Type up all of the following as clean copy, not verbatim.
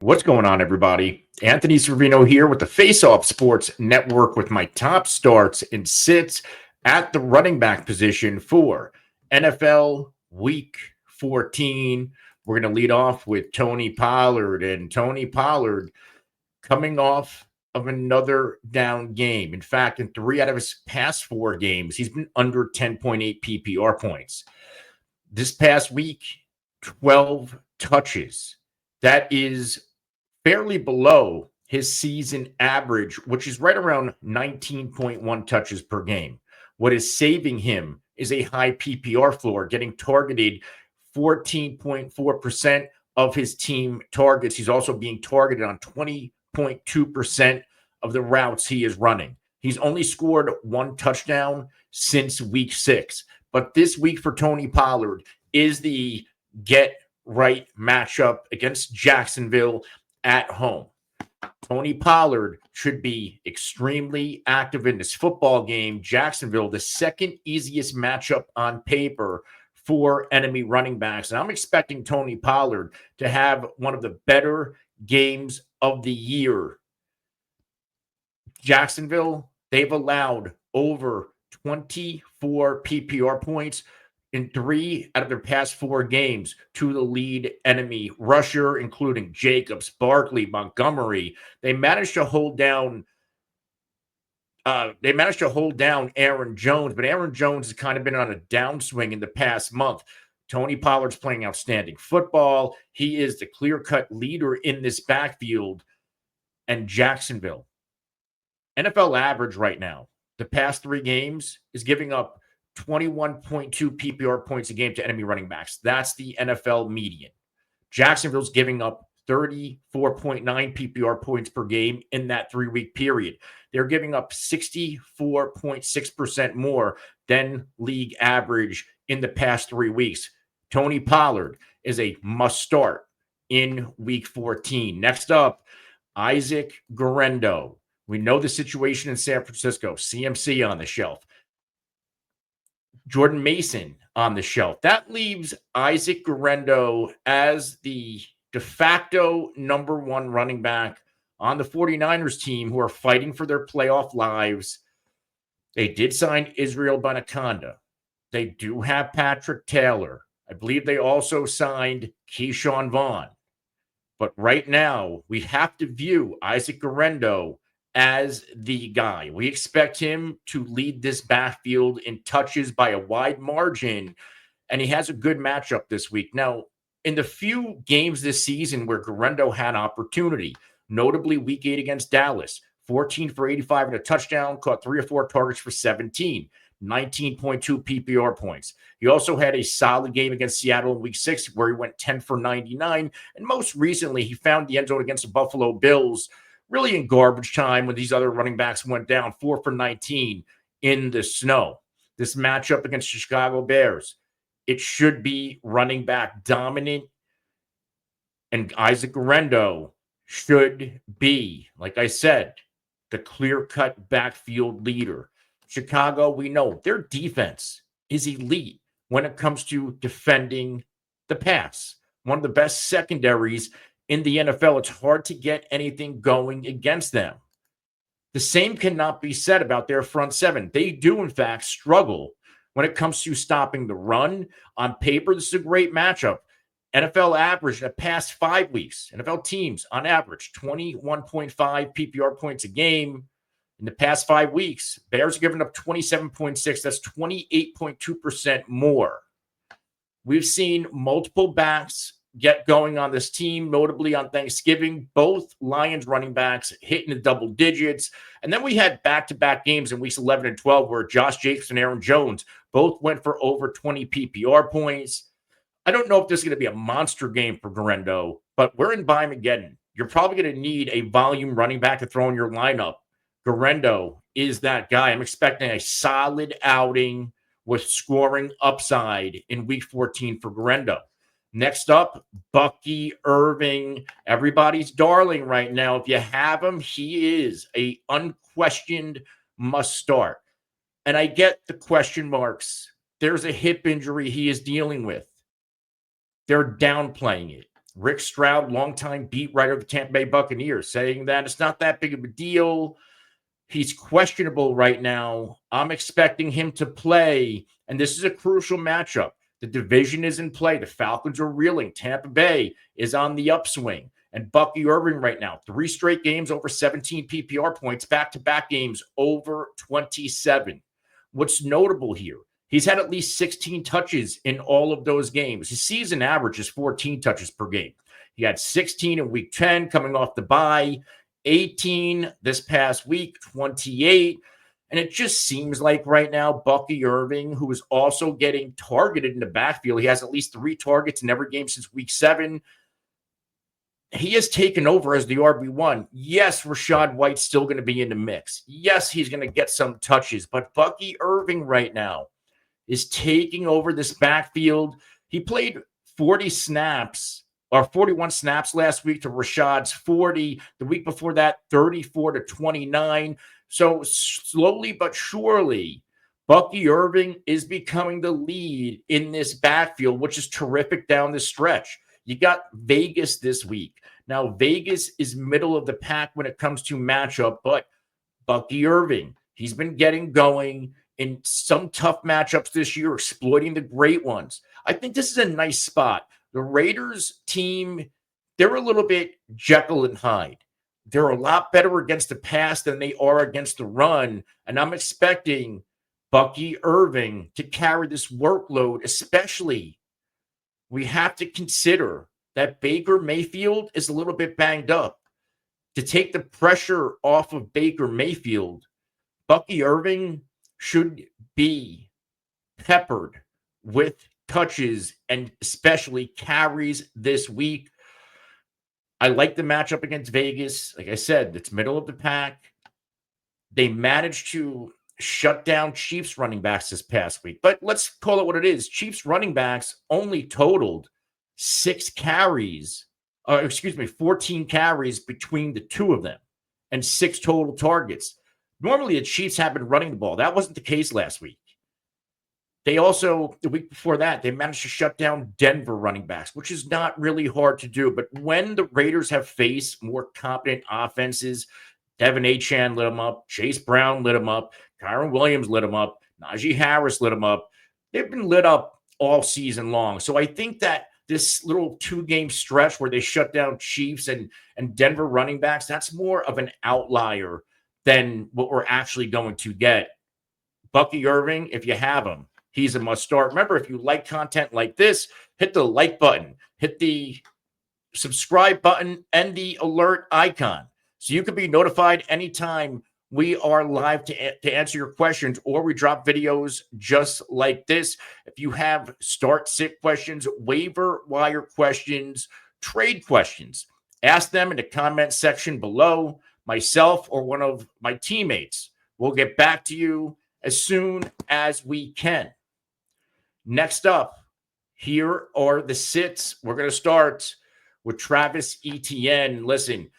What's going on, everybody? Anthony Servino here with the Face Off Sports Network with my top starts and sits at the running back position for NFL Week 14. We're going to lead off with Tony Pollard, and Tony Pollard coming off of another down game. In fact, in 3 out of his past 4 games, he's been under 10.8 PPR points. This past week, 12 touches. That is fairly below his season average, which is right around 19.1 touches per game. What is saving him is a high PPR floor, getting targeted 14.4% of his team targets. He's also being targeted on 20.2% of the routes he is running. He's only scored 1 touchdown since week 6. But this week for Tony Pollard is the get right matchup against Jacksonville at home. Tony Pollard should be extremely active in this football game. Jacksonville, the second easiest matchup on paper for enemy running backs. And I'm expecting Tony Pollard to have one of the better games of the year. Jacksonville, they've allowed over 24 PPR points in 3 out of their past 4 games to the lead enemy rusher, including Jacobs, Barkley, Montgomery. They managed to hold down Aaron Jones, but Aaron Jones has kind of been on a downswing in the past month. Tony Pollard's playing outstanding football. He is the clear-cut leader in this backfield. And Jacksonville, NFL average right now, the past 3 games is giving up 21.2 PPR points a game to enemy running backs. That's the NFL median. Jacksonville's giving up 34.9 PPR points per game in that 3-week period. They're giving up 64.6% more than league average in the past 3 weeks. Tony Pollard is a must start in week 14. Next up, Isaac Guerendo. We know the situation in San Francisco. CMC on the shelf. Jordan Mason on the shelf. That leaves Isaac Guerendo as the de facto number 1 running back on the 49ers team, who are fighting for their playoff lives. They did sign Israel Banaconda. They do have Patrick Taylor. I believe they also signed Keyshawn Vaughn. But right now, we have to view Isaac Guerendo as the guy. We expect him to lead this backfield in touches by a wide margin, and he has a good matchup this week. Now, in the few games this season where Guerendo had opportunity, notably week 8 against Dallas, 14 for 85 and a touchdown, caught 3 or 4 targets for 17, 19.2 PPR points. He also had a solid game against Seattle in week 6 where he went 10 for 99, and most recently he found the end zone against the Buffalo Bills really in garbage time when these other running backs went down, 4 for 19 in the snow. This matchup against the Chicago Bears, it should be running back dominant, and Isaac Guerendo should be, like I said, the clear-cut backfield leader. Chicago, we know their defense is elite when it comes to defending the pass. One of the best secondaries in the NFL. It's hard to get anything going against them. The same cannot be said about their front 7. They do, in fact, struggle when it comes to stopping the run. On paper, this is a great matchup. NFL average in the past 5 weeks, NFL teams on average 21.5 PPR points a game. In the past 5 weeks, Bears are giving up 27.6. That's 28.2% more. We've seen multiple backs get going on this team, notably on Thanksgiving. Both Lions running backs hitting the double digits. And then we had back-to-back games in weeks 11 and 12 where Josh Jacobs and Aaron Jones both went for over 20 PPR points. I don't know if this is going to be a monster game for Guerendo, but we're in Buymageddon. You're probably going to need a volume running back to throw in your lineup. Guerendo is that guy. I'm expecting a solid outing with scoring upside in week 14 for Guerendo. Next up, Bucky Irving, everybody's darling right now. If you have him, he is a unquestioned must start. And I get the question marks. There's a hip injury he is dealing with. They're downplaying it. Rick Stroud, longtime beat writer of the Tampa Bay Buccaneers, saying that it's not that big of a deal. He's questionable right now. I'm expecting him to play, and this is a crucial matchup. The division is in play. The Falcons are reeling. Tampa Bay is on the upswing. And Bucky Irving right now, 3 straight games over 17 PPR points, back-to-back games over 27. What's notable here, he's had at least 16 touches in all of those games. His season average is 14 touches per game. He had 16 in week 10 coming off the bye, 18 this past week, 28. And it just seems like right now, Bucky Irving, who is also getting targeted in the backfield, he has at least 3 targets in every game since week 7. He has taken over as the RB1. Yes, Rachaad White's still going to be in the mix. Yes, he's going to get some touches, but Bucky Irving right now is taking over this backfield. He played 40 snaps or 41 snaps last week to Rachaad's 40. The week before that, 34 to 29. So slowly but surely, Bucky Irving is becoming the lead in this backfield, which is terrific down the stretch. You got Vegas this week. Now, Vegas is middle of the pack when it comes to matchup, but Bucky Irving, he's been getting going in some tough matchups this year, exploiting the great ones. I think this is a nice spot. The Raiders team, they're a little bit Jekyll and Hyde. They're a lot better against the pass than they are against the run, and I'm expecting Bucky Irving to carry this workload, especially we have to consider that Baker Mayfield is a little bit banged up. To take the pressure off of Baker Mayfield, Bucky Irving should be peppered with touches and especially carries this week. I like the matchup against Vegas. Like I said, it's middle of the pack. They managed to shut down Chiefs running backs this past week. But let's call it what it is. Chiefs running backs only totaled 14 carries between the two of them and 6 total targets. Normally, the Chiefs have been running the ball. That wasn't the case last week. They also, the week before that, they managed to shut down Denver running backs, which is not really hard to do. But when the Raiders have faced more competent offenses, Devin Etienne lit them up, Chase Brown lit them up, Kyron Williams lit them up, Najee Harris lit them up. They've been lit up all season long. So I think that this little 2-game stretch where they shut down Chiefs and Denver running backs, that's more of an outlier than what we're actually going to get. Bucky Irving, if you have him, he's a must start. Remember, if you like content like this, hit the like button, hit the subscribe button, and the alert icon so you can be notified anytime we are live to answer your questions, or we drop videos just like this. If you have start, sit questions, waiver wire questions, trade questions, ask them in the comment section below. Myself or one of my teammates will get back to you as soon as we can. Next up, here are the sits. We're going to start with Travis Etienne. Listen,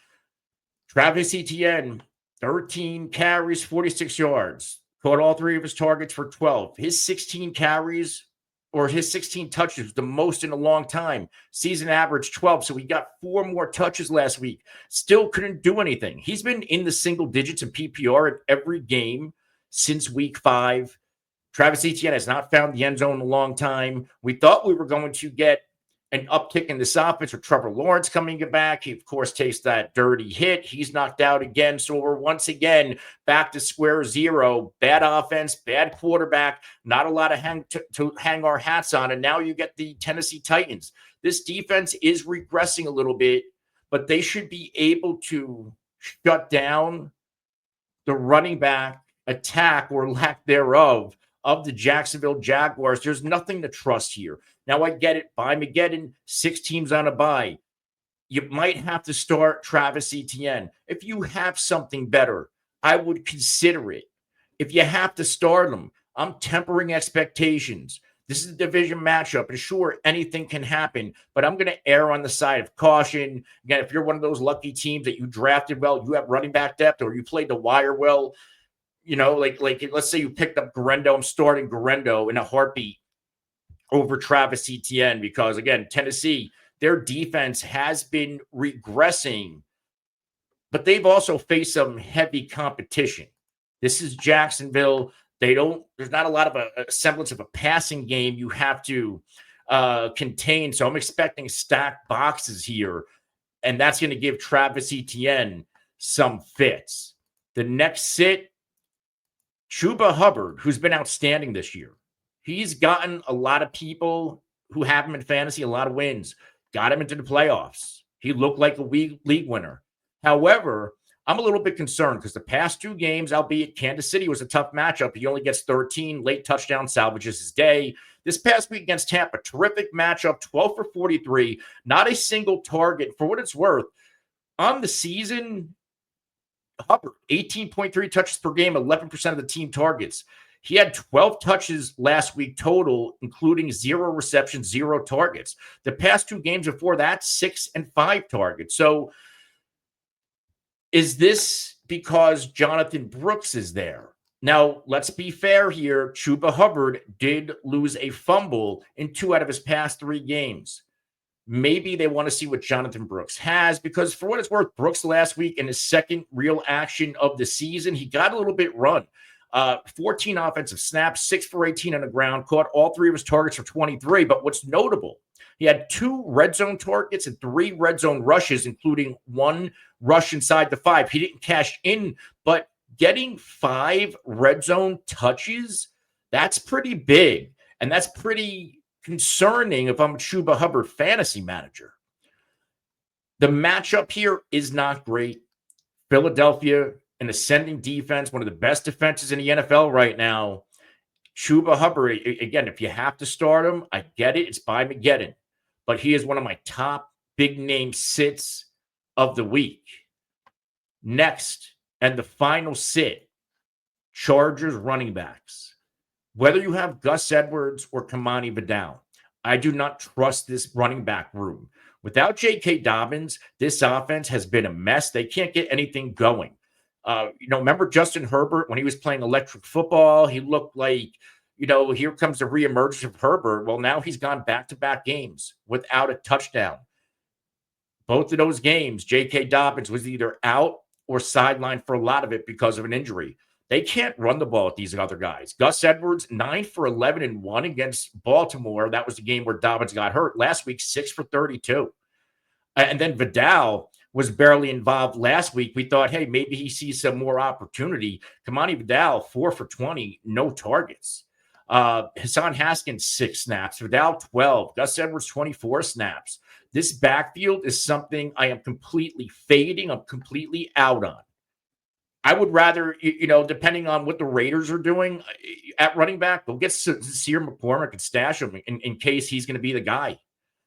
Travis Etienne, 13 carries, 46 yards. Caught all 3 of his targets for 12. His 16 carries or his 16 touches, the most in a long time. Season average 12. So he got 4 more touches last week. Still couldn't do anything. He's been in the single digits in PPR in every game since week 5. Travis Etienne has not found the end zone in a long time. We thought we were going to get an uptick in this offense with Trevor Lawrence coming back. He, of course, takes that dirty hit. He's knocked out again. So we're once again back to square zero. Bad offense, bad quarterback, not a lot to hang our hats on. And now you get the Tennessee Titans. This defense is regressing a little bit, but they should be able to shut down the running back attack or lack thereof of the Jacksonville Jaguars. There's nothing to trust here. Now, I get it. By Mageddon, 6 teams on a bye. You might have to start Travis Etienne. If you have something better, I would consider it. If you have to start him, I'm tempering expectations. This is a division matchup, and sure, anything can happen, but I'm going to err on the side of caution. Again, if you're one of those lucky teams that you drafted well, you have running back depth, or you played the wire well, you know, like let's say you picked up Guerendo. I'm starting Guerendo in a heartbeat over Travis Etienne because, again, Tennessee, their defense has been regressing, but they've also faced some heavy competition. This is Jacksonville. There's not a lot of a semblance of a passing game you have to contain. So I'm expecting stacked boxes here, and that's going to give Travis Etienne some fits. The next sit, Chuba Hubbard, who's been outstanding this year. He's gotten a lot of people who have him in fantasy, a lot of wins, got him into the playoffs. He looked like a league winner. However, I'm a little bit concerned because the past 2 games, albeit Kansas City was a tough matchup, he only gets 13 late touchdown salvages his day. This past week against Tampa, terrific matchup, 12 for 43, not a single target. For what it's worth, on the season, Hubbard, 18.3 touches per game, 11% of the team targets. He had 12 touches last week total, including 0 receptions, 0 targets. The past 2 games before that, 6 and 5 targets. So is this because Jonathan Brooks is there? Now, let's be fair here. Chuba Hubbard did lose a fumble in 2 out of his past 3 games. Maybe they want to see what Jonathan Brooks has, because for what it's worth, Brooks last week in his second real action of the season, he got a little bit run. 14 offensive snaps, 6 for 18 on the ground, caught all 3 of his targets for 23. But what's notable, he had 2 red zone targets and 3 red zone rushes, including 1 rush inside the 5. He didn't cash in, but getting 5 red zone touches, that's pretty big. And that's pretty concerning if I'm a Chuba Hubbard fantasy manager. The matchup here is not great. Philadelphia, an ascending defense, one of the best defenses in the NFL right now. Chuba Hubbard, again, if you have to start him, I get it. It's by Mageddon. But he is one of my top big name sits of the week. Next, and the final sit, Chargers running backs. Whether you have Gus Edwards or Kimani Vidal, I do not trust this running back room. Without J.K. Dobbins, this offense has been a mess. They can't get anything going. Remember Justin Herbert when he was playing electric football? He looked like, here comes the reemergence of Herbert. Well, now he's gone back-to-back games without a touchdown. Both of those games, J.K. Dobbins was either out or sidelined for a lot of it because of an injury. They can't run the ball with these other guys. Gus Edwards, 9 for 11 and 1 against Baltimore. That was the game where Dobbins got hurt. Last week, 6 for 32. And then Vidal was barely involved last week. We thought, hey, maybe he sees some more opportunity. Kimani Vidal, 4 for 20, no targets. Hassan Haskins, 6 snaps. Vidal, 12. Gus Edwards, 24 snaps. This backfield is something I am completely fading. I'm completely out on. I would rather, depending on what the Raiders are doing at running back, go get Sear McCormick and stash him in case he's going to be the guy.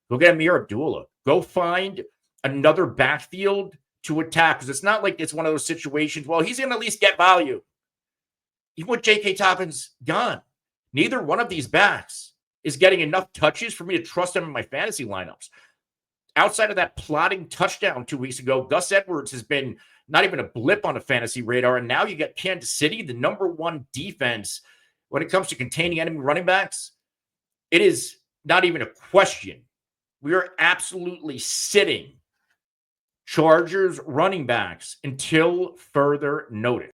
Go get Amir Abdullah. Go find another backfield to attack, because it's not like it's one of those situations, well, he's going to at least get value. Even with J.K. Dobbins gone, neither one of these backs is getting enough touches for me to trust them in my fantasy lineups. Outside of that plotting touchdown 2 weeks ago, Gus Edwards has been not even a blip on a fantasy radar. And now you get Kansas City, the number 1 defense when it comes to containing enemy running backs. It is not even a question. We are absolutely sitting Chargers running backs until further notice.